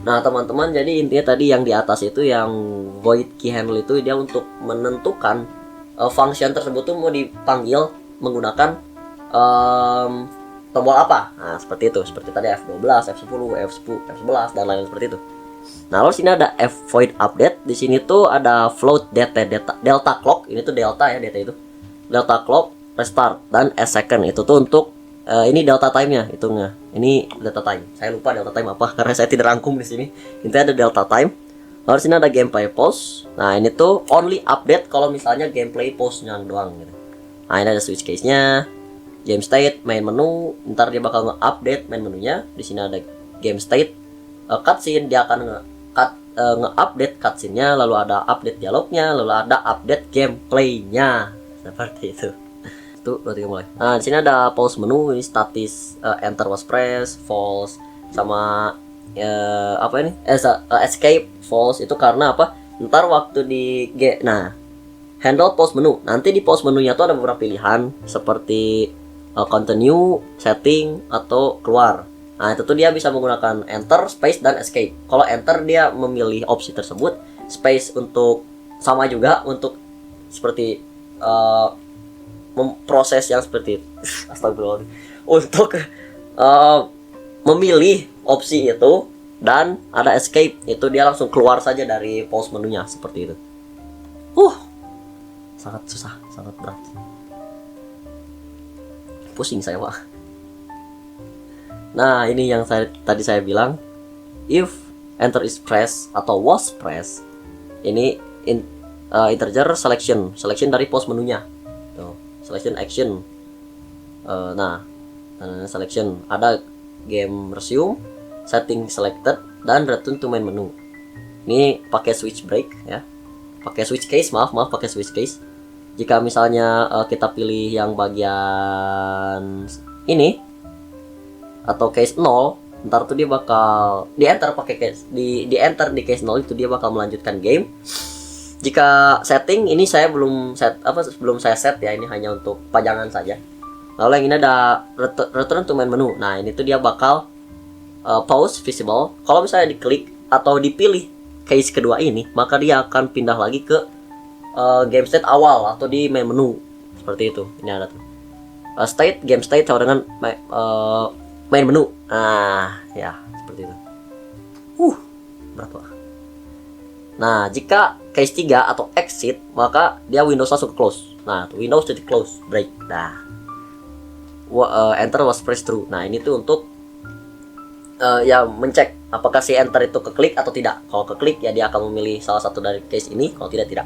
Speaker 1: Nah, teman-teman, jadi intinya tadi yang di atas itu yang void key handle itu dia untuk menentukan function tersebut tuh mau dipanggil menggunakan tombol apa. Nah seperti itu, seperti tadi F12, F10, F11 dan lain seperti itu. Nah lalu sini ada F void update. Di sini tuh ada float delta clock. Ini tuh delta ya, delta itu delta clock restart dan a second. Itu tuh untuk ini delta time-nya hitungnya. Ini delta time. Saya lupa delta time apa karena saya tidak rangkum di sini. Intinya ada delta time. Lalu sini ada gameplay pause. Nah ini tuh only update kalau misalnya gameplay pause-nya doang gitu. Nah ini ada switch case-nya, game state, main menu. Ntar dia bakal nge-update main menunya. Di sini ada game state, cutscene, dia akan nge-update cutscene-nya, lalu ada update dialognya, lalu ada update gameplay-nya. Seperti itu. Itu berarti mulai. Nah di sini ada pause menu, ini status, enter was press, false, sama apa ini? Escape, false. Itu karena apa? Ntar waktu di handle pause menu. Nanti di pause menunya tuh ada beberapa pilihan seperti continue, setting, atau keluar. Nah itu tuh dia bisa menggunakan enter, space, dan escape. Kalau enter dia memilih opsi tersebut, space untuk sama juga untuk seperti memproses yang seperti astagfirullah, untuk memilih opsi itu, dan ada escape, itu dia langsung keluar saja dari pause menunya seperti itu. sangat susah, sangat berat. Pusing saya Pak. Nah ini yang tadi saya bilang, if enter is pressed atau was pressed, ini integer selection dari pos menunya. Tuh, selection action. Selection ada game resume, setting selected, dan return to main menu. Ini pakai switch break ya, pakai switch case, maaf pakai switch case. Jika misalnya kita pilih yang bagian ini atau case 0, ntar tuh dia bakal di enter pakai case di enter di case 0 itu dia bakal melanjutkan game. Jika setting ini saya belum saya set ya, ini hanya untuk pajangan saja. Lalu yang ini ada return to main menu. Nah ini tuh dia bakal pause visible. Kalau misalnya diklik atau dipilih case kedua ini, maka dia akan pindah lagi ke game state awal atau di main menu seperti itu. Ini ada tuh game state sama dengan main menu. Nah ya seperti itu. Berat banget. Nah jika case 3 atau exit, maka dia Windows langsung close. Nah tuh Windows jadi close break. Nah enter was pressed through. Nah ini tuh untuk ya mencek apakah si enter itu keklik atau tidak. Kalau keklik ya dia akan memilih salah satu dari case ini, kalau tidak.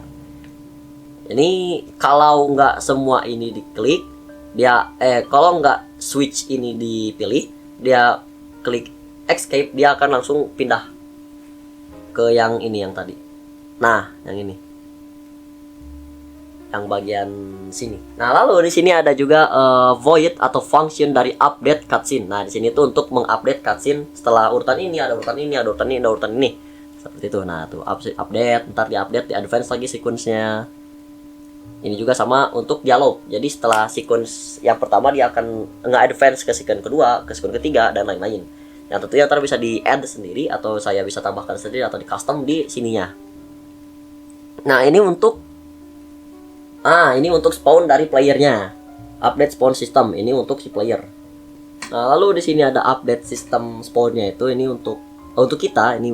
Speaker 1: Ini kalau nggak semua ini diklik, dia kalau nggak switch ini dipilih, dia klik escape, dia akan langsung pindah ke yang ini yang tadi. Nah yang ini, yang bagian sini. Nah lalu di sini ada juga void atau function dari update cutscene. Nah di sini tuh untuk mengupdate cutscene setelah urutan ini ada urutan ini, ada urutan ini, ada urutan ini, seperti itu. Nah tuh update, ntar di advance lagi sequence-nya. Ini juga sama untuk dialog. Jadi setelah sequence yang pertama dia akan nge-advance ke sequence kedua, ke sequence ketiga, dan lain-lain. Yang tentunya ntar bisa di add sendiri atau saya bisa tambahkan sendiri atau di custom di sininya. Nah ini untuk spawn dari playernya. Update spawn system ini untuk si player. Nah, lalu di sini ada update sistem spawnnya itu, ini untuk kita ini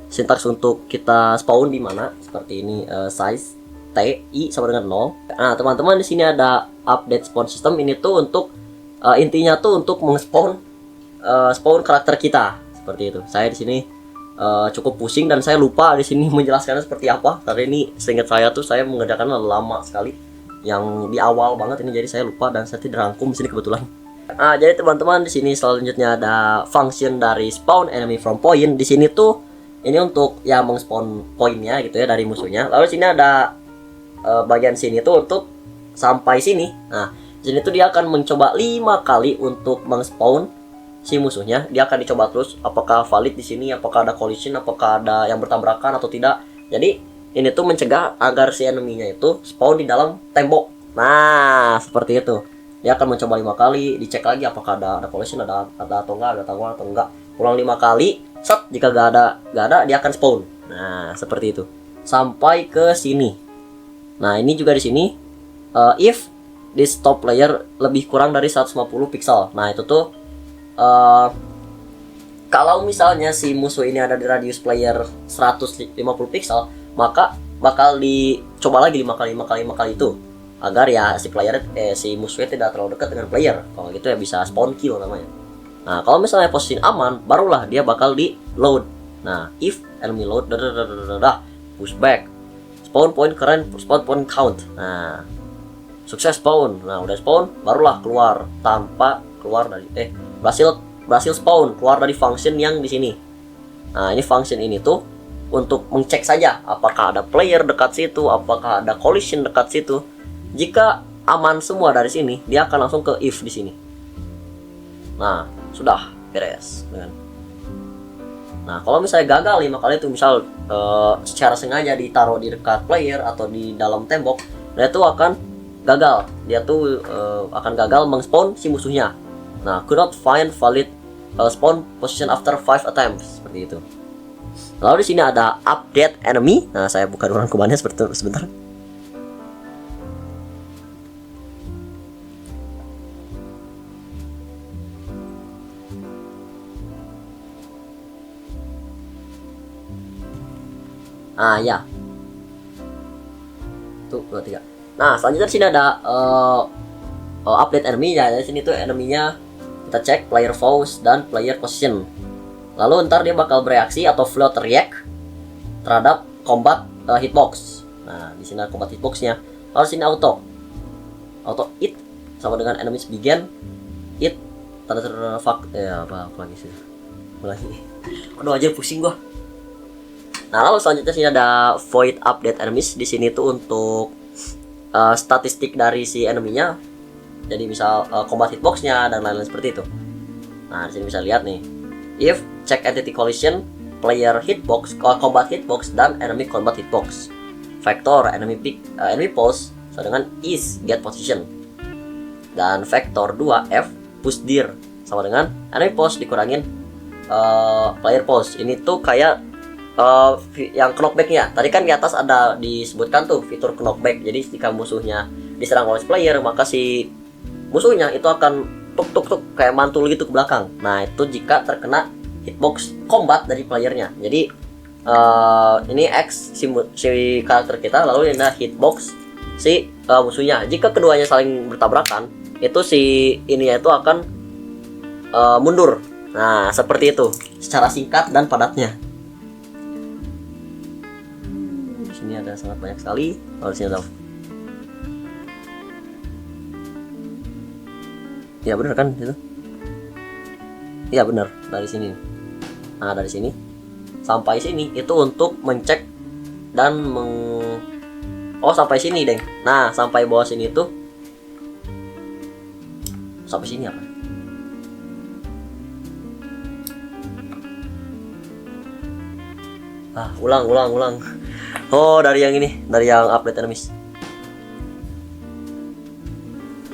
Speaker 1: sintaks untuk kita spawn di mana seperti ini, size TI sama dengan 0. Nah, teman-teman di sini ada update spawn system, ini tuh untuk intinya tuh untuk spawn karakter kita seperti itu. Saya di sini cukup pusing dan saya lupa di sini menjelaskannya seperti apa, karena ini seingat saya tuh saya mengerjakannya lama sekali yang di awal banget ini, jadi saya lupa dan saya tidak rangkum di sini kebetulan. Jadi teman-teman di sini selanjutnya ada function dari spawn enemy from point. Di sini tuh ini untuk ya mengspawn poinnya gitu ya dari musuhnya. Lalu sini ada bagian sini tuh untuk sampai sini. Nah di sini tuh dia akan mencoba 5 kali untuk mengspawn si musuhnya. Dia akan dicoba terus apakah valid di sini, apakah ada collision, apakah ada yang bertabrakan atau tidak. Jadi ini tuh mencegah agar si enemy-nya itu spawn di dalam tembok. Nah seperti itu. Dia akan mencoba 5 kali, dicek lagi apakah ada collision, ada atau enggak, ada tanggal atau enggak. Ulang 5 kali, set, jika gak ada dia akan spawn. Nah seperti itu sampai ke sini. Nah ini juga di sini if this top layer lebih kurang dari 150 pixel. Nah itu tuh kalau misalnya si musuh ini ada di radius player 150 pixel, maka bakal dicoba lagi 5 kali itu agar ya si player si musuhnya tidak terlalu dekat dengan player. Kalau gitu ya bisa spawn kill namanya. Nah kalau misalnya posisi aman, barulah dia bakal di load. Nah if enemy load push back, spawn point current, spawn point count. Nah sukses spawn. Nah udah spawn, barulah keluar tanpa keluar dari berhasil spawn keluar dari function yang di sini. Nah ini function ini tuh untuk mengcek saja apakah ada player dekat situ, apakah ada collision dekat situ. Jika aman semua dari sini, dia akan langsung ke if di sini. Nah sudah beres. Nah kalau misalnya gagal 5 kali itu, misal secara sengaja ditaruh di dekat player atau di dalam tembok, dia tuh akan gagal. Dia tuh akan gagal mengspawn si musuhnya. Nah could not find valid spawn position after 5 attempts, seperti itu. Lalu di sini ada update enemy. Nah saya buka rangkumannya sebentar. Ya. Tuh 2, 3. Nah, selanjutnya di sini ada update enemy ya. Di sini tuh enemy-nya kita cek player pose dan player position. Lalu ntar dia bakal bereaksi atau float react terhadap combat hitbox. Nah, di sini ada combat hitboxnya. Lalu sini auto it sama dengan enemies begin it tanda fuck ya apa lagi sih aduh aja pusing gua. Nah, lalu selanjutnya sini ada void update enemies. Di sini tuh untuk statistik dari si enemy-nya. Jadi misal combat hitbox-nya dan lain-lain seperti itu. Nah, di sini bisa lihat nih. If check entity collision, player hitbox, combat hitbox dan enemy combat hitbox. Vector enemy pick, enemy pose sama dengan is get position. Dan vector 2 F push dir sama dengan enemy pose dikurangin player pose. Ini tuh kayak yang knockbacknya tadi kan di atas ada disebutkan tuh fitur knockback. Jadi jika musuhnya diserang oleh player, maka si musuhnya itu akan tuk kayak mantul gitu ke belakang. Nah, itu jika terkena hitbox combat dari playernya. Jadi ini X si karakter kita, lalu ini hitbox si musuhnya. Jika keduanya saling bertabrakan, itu si ininya itu akan mundur. Nah, seperti itu secara singkat dan padatnya. Ini ada sangat banyak sekali. Lalu sini ada ya benar kan itu? Iya benar, dari sini. Nah, dari sini sampai sini itu untuk mencek dan sampai sini, Deng. Nah, sampai bawah sini tuh sampai sini apa? Ulang. Oh, dari yang ini, dari yang update enemies.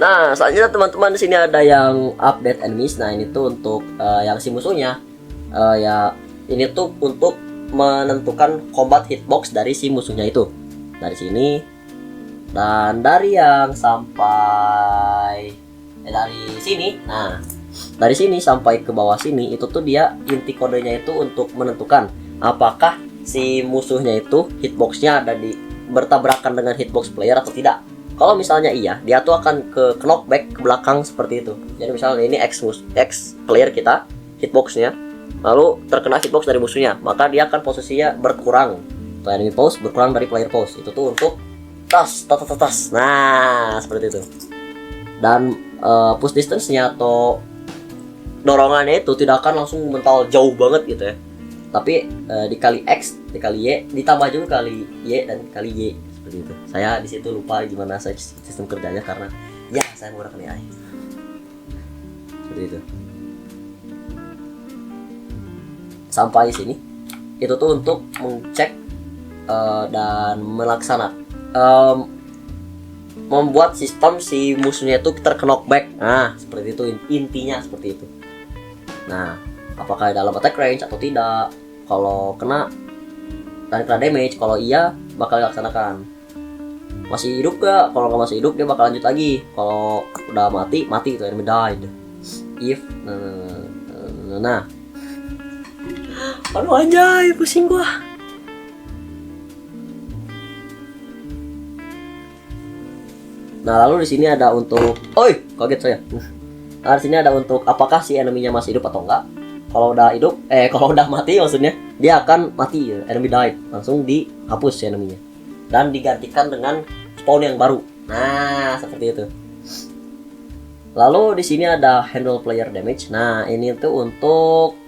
Speaker 1: Nah, selanjutnya teman-teman di sini ada yang update enemies. Nah, ini tuh untuk yang si musuhnya. Ya, ini tuh untuk menentukan combat hitbox dari si musuhnya itu. Dari sini dan dari yang sampai dari sini. Nah, dari sini sampai ke bawah sini itu tuh dia inti kodenya itu untuk menentukan apakah si musuhnya itu hitboxnya ada di bertabrakan dengan hitbox player atau tidak. Kalau misalnya iya, dia tuh akan ke knockback ke belakang seperti itu. Jadi misalnya ini X player kita hitboxnya, lalu terkena hitbox dari musuhnya, maka dia akan posisinya berkurang. Atau enemy pose berkurang dari player pose. Itu tuh untuk tas. Nah, seperti itu. Dan push distance-nya atau dorongannya itu tidak akan langsung mental jauh banget gitu ya. Tapi dikali X, dikali Y, ditambah juga kali Y dan kali Y seperti itu. Saya di situ lupa gimana sistem kerjanya karena ya saya menggunakan AI. Seperti itu. Sampai sini itu tuh untuk mengcek dan melaksanakan membuat sistem si musuhnya itu terknockback. Nah, seperti itu intinya seperti itu. Nah, apakah dalam attack range atau tidak? Kalau kena dan kena damage, kalau iya bakal dilaksanakan. Masih hidup gak? Kalau nggak masih hidup dia bakal lanjut lagi. Kalau udah mati itu enemy died. If nah. Aduh anjay, pusing gua. Nah, lalu di sini ada untuk kaget saya. Nah, di sini ada untuk apakah si enemy-nya masih hidup atau enggak. Kalau udah hidup, kalau udah mati maksudnya, dia akan mati ya, enemy died, langsung dihapus si enemy-nya dan digantikan dengan spawn yang baru. Nah, seperti itu. Lalu di sini ada handle player damage. Nah, ini tuh untuk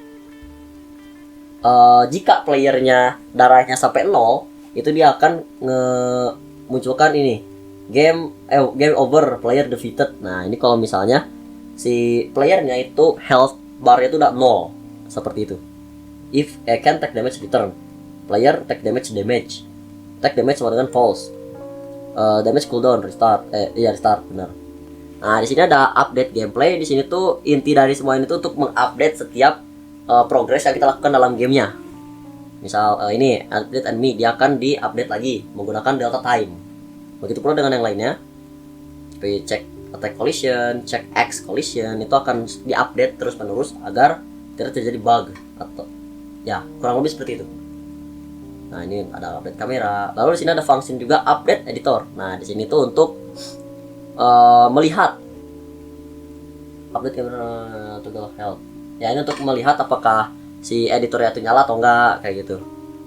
Speaker 1: jika playernya darahnya sampai 0, itu dia akan munculkan ini game over, player defeated. Nah, ini kalau misalnya si playernya itu health bar itu udah 0, seperti itu. If can take damage return, player take damage sama dengan false. Damage cooldown restart, restart benar. Nah, di sini ada update gameplay. Di sini tuh inti dari semua ini tuh untuk mengupdate setiap progress yang kita lakukan dalam gamenya. Misal ini update enemy, dia akan diupdate lagi menggunakan delta time. Begitu pula dengan yang lainnya. Seperti check attack collision, check X collision, itu akan diupdate terus menerus agar tidak terjadi bug atau ya kurang lebih seperti itu. Nah, ini ada update kamera. Lalu di sini ada function juga update editor. Nah, di sini tuh untuk melihat update kamera toggle health. Ya, ini untuk melihat apakah si editornya itu nyala atau enggak kayak gitu.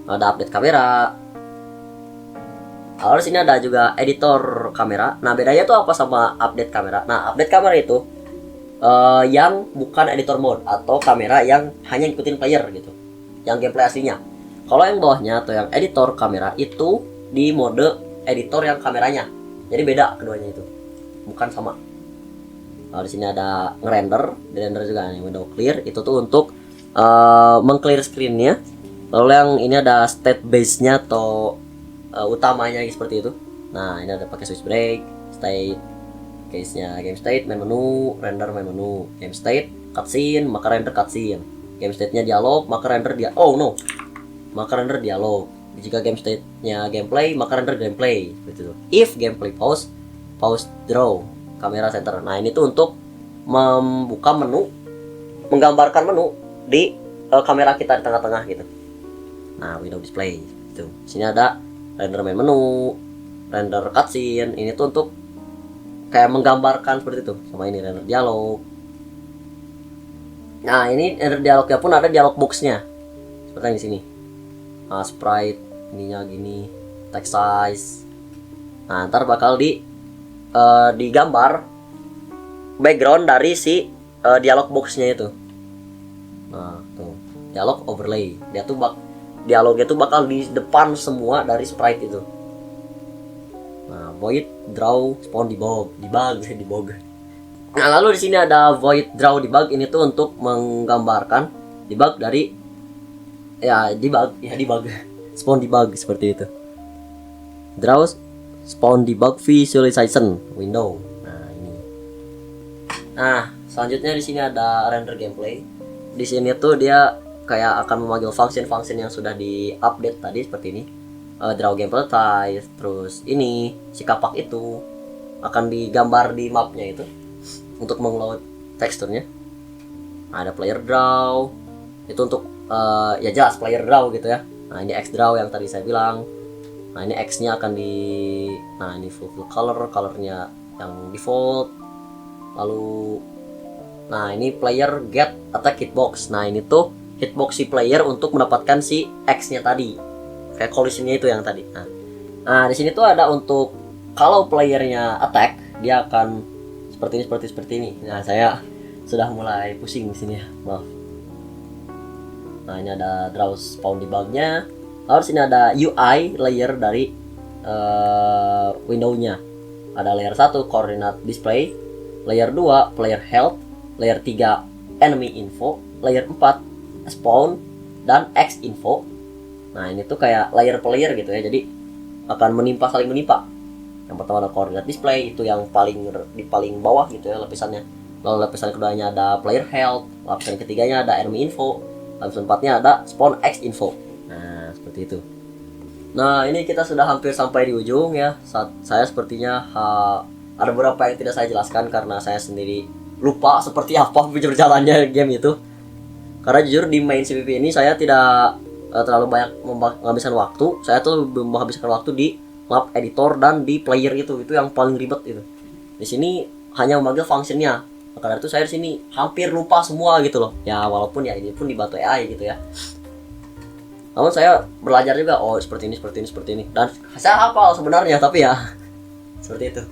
Speaker 1: Ada update kamera. Lalu di sini ada juga editor kamera. Nah, bedanya tuh apa sama update kamera? Nah, update kamera itu yang bukan editor mode atau kamera yang hanya ngikutin player gitu, yang gameplay aslinya. Kalau yang bawahnya atau yang editor kamera itu di mode editor yang kameranya, jadi beda keduanya itu, bukan sama. Di sini ada ngerender, di render juga nih window clear, itu tuh untuk mengclear screennya. Lalu yang ini ada state base-nya atau utamanya seperti itu. Nah, ini ada pakai switch break, state case-nya game state, main menu, render main menu, game state, cutscene, maka render cutscene. Game state-nya dialog, maka render dia maka render dialog. Jika game state-nya gameplay, maka render gameplay seperti itu. If gameplay pause draw kamera center. Nah, ini tuh untuk membuka menu, menggambarkan menu di kamera kita di tengah-tengah gitu. Nah, window display itu. Sini ada render main menu, render cutscene. Ini tuh untuk kayak menggambarkan seperti itu. Sama ini render dialog. Nah, ini render dialognya pun ada dialog boxnya seperti yang di sini. Nah, sprite ininya gini, text size. Nah, ntar bakal digambar background dari si dialog boxnya itu. Nah, tuh dialog overlay. Dialognya tuh bakal di depan semua dari sprite itu. Nah, void draw spawn debug. Nah, lalu di sini ada void draw debug. Ini tuh untuk menggambarkan debug dari debug spawn debug seperti itu. Draw spawn debug visualization window. Nah, ini. Nah, selanjutnya di sini ada render gameplay. Di sini tuh dia kayak akan memanggil function-function yang sudah di-update tadi seperti ini. Draw gameplay type, terus ini si kapak itu akan digambar di mapnya itu untuk mengload teksturnya. Nah, ada player draw. Itu untuk ya jelas player draw gitu ya. Nah, ini X draw yang tadi saya bilang. Nah, ini X-nya akan nah, ini full colornya yang default. Lalu nah, ini player get attack hitbox. Nah, ini tuh hitbox si player untuk mendapatkan si X-nya tadi. Kayak collision-nya itu yang tadi. Nah, di sini tuh ada untuk kalau playernya attack, dia akan seperti ini. Nah, saya sudah mulai pusing di sini ya. Maaf. Nah, ini ada draw spawn debug-nya. Lalu sini ada UI layer dari window-nya. Ada layer 1 coordinate display, layer 2 player health, layer 3 enemy info, layer 4 spawn dan X info. Nah, ini tuh kayak layer player gitu ya. Jadi akan saling menimpa. Yang pertama ada coordinate display, itu yang di paling bawah gitu ya lapisannya. Lalu lapisan keduanya ada player health, lapisan ketiganya ada enemy info, lapisan keempatnya ada spawn X info. Nah, seperti itu. Nah, ini kita sudah hampir sampai di ujung ya. Saya sepertinya ada beberapa yang tidak saya jelaskan karena saya sendiri lupa seperti apa berjalannya game itu. Karena jujur di main CPP ini saya tidak terlalu banyak menghabiskan waktu. Saya tuh menghabiskan waktu di map editor dan di player itu yang paling ribet itu. Di sini hanya memanggil functionnya. Karena itu saya di sini hampir lupa semua gitu loh. Ya, walaupun ya ini pun dibantu AI gitu ya. Namun saya belajar juga, seperti ini. Dan saya hafal sebenarnya, tapi ya seperti itu.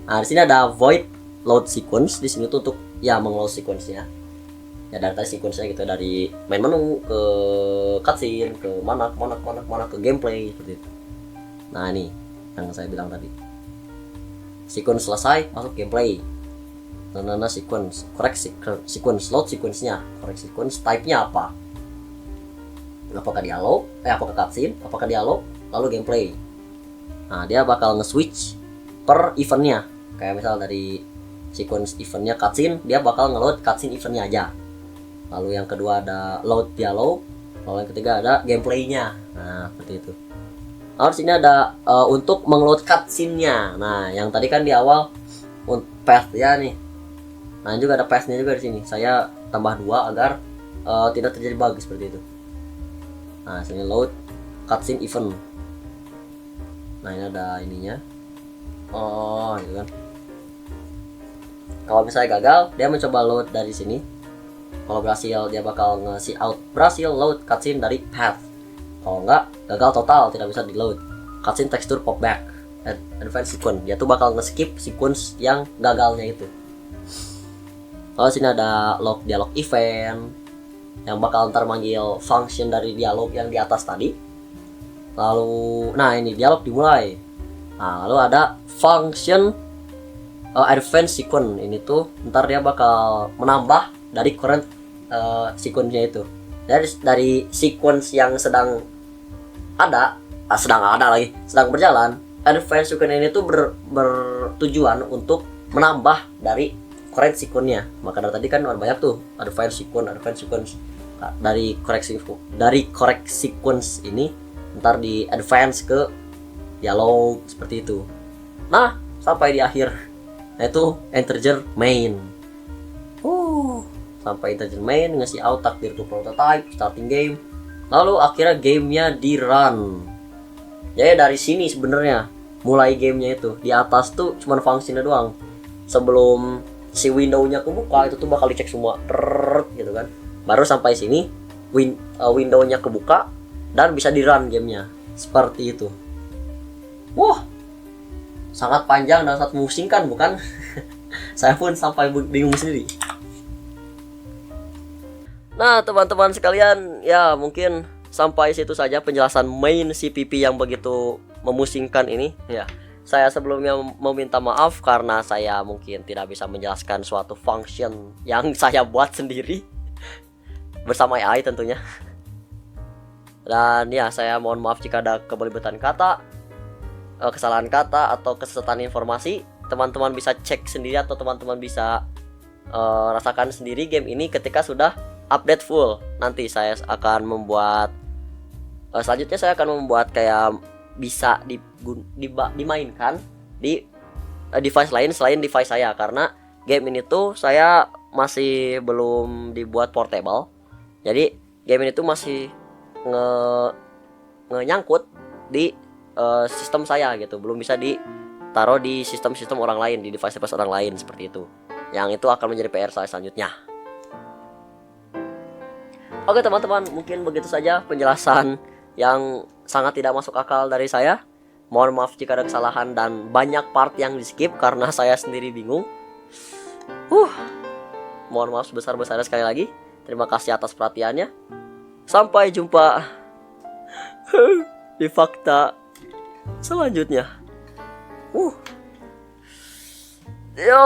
Speaker 1: Nah, di sini ada void load sequence. Di sini tuh untuk ya meng-load sequence-nya. Ya, dari tadi sequence-nya gitu, dari main menu ke cutscene, ke mana ke gameplay seperti itu. Nah, ini yang saya bilang tadi. Sequence selesai, masuk gameplay. Nah, sequence, correct sequence, load sequence-nya, correct sequence, type-nya apa? Apakah dialog, apakah cutscene, apakah dialog, lalu gameplay. Nah, dia bakal nge-switch per eventnya. Kayak misal dari sequence eventnya cutscene, dia bakal nge-load cutscene eventnya aja. Lalu yang kedua ada load dialog, lalu yang ketiga ada gameplaynya. Nah, seperti itu. Lalu sini ada untuk meng-load cutscene-nya. Nah, yang tadi kan di awal path ya nih. Nah, juga ada path-nya juga di sini. Saya tambah 2 agar tidak terjadi bug seperti itu. Nah, sini load cutscene event. Nah ini ada ininya. Oh gitu kan. Kalau misalnya gagal, dia mencoba load dari sini. Kalau berhasil, dia bakal ngasih out berhasil load cutscene dari path. Kalau enggak, gagal total, tidak bisa di load. Cutscene texture pop back. Advance sequence, dia tuh bakal nge-skip sequence yang gagalnya itu. Lalu sini ada log dialog event yang bakal ntar manggil function dari dialog yang di atas tadi. Lalu, nah ini dialog dimulai. Nah, lalu ada function advance sequence. Ini tuh ntar dia bakal menambah dari current sequence-nya itu. Dari sequence yang sedang berjalan. Advance sequence ini tuh bertujuan untuk menambah dari current sequence-nya. Maka dari tadi kan banyak tuh advance sequence. Nah, dari correct sequence ini ntar di advance ke dialog seperti itu. Nah, sampai di akhir. Nah, itu integer main. Sampai integer main ngasih out takdir to prototype, starting game. Lalu akhirnya gamenya di run. Jadi dari sini sebenarnya mulai gamenya itu. Di atas tuh cuma fungsinya doang. Sebelum si window-nya kebuka itu tuh bakal dicek semua gitu kan. Baru sampai sini window-nya kebuka dan bisa di run gamenya. Seperti itu. Wah, sangat panjang dan sangat memusingkan bukan? Saya pun sampai bingung sendiri. Nah teman-teman sekalian, ya mungkin sampai situ saja penjelasan main CPP yang begitu memusingkan ini. Ya, saya sebelumnya meminta maaf karena saya mungkin tidak bisa menjelaskan suatu function yang saya buat sendiri bersama AI tentunya. Dan ya, saya mohon maaf jika ada kebelibetan kata, kesalahan kata atau kesesatan informasi. Teman-teman bisa cek sendiri atau teman-teman bisa rasakan sendiri game ini ketika sudah update full. Nanti saya akan membuat selanjutnya saya akan membuat kayak bisa dimainkan di device lain selain device saya, karena game ini tuh saya masih belum dibuat portable. Jadi game ini tuh masih nyangkut di sistem saya gitu, belum bisa ditaruh di sistem-sistem orang lain, di device-device orang lain seperti itu. Yang itu akan menjadi PR saya selanjutnya. Oke teman-teman, mungkin begitu saja penjelasan yang sangat tidak masuk akal dari saya. Mohon maaf jika ada kesalahan dan banyak part yang di skip karena saya sendiri bingung. Mohon maaf sebesar-besarnya sekali lagi. Terima kasih atas perhatiannya. Sampai jumpa di fakta selanjutnya. Yo.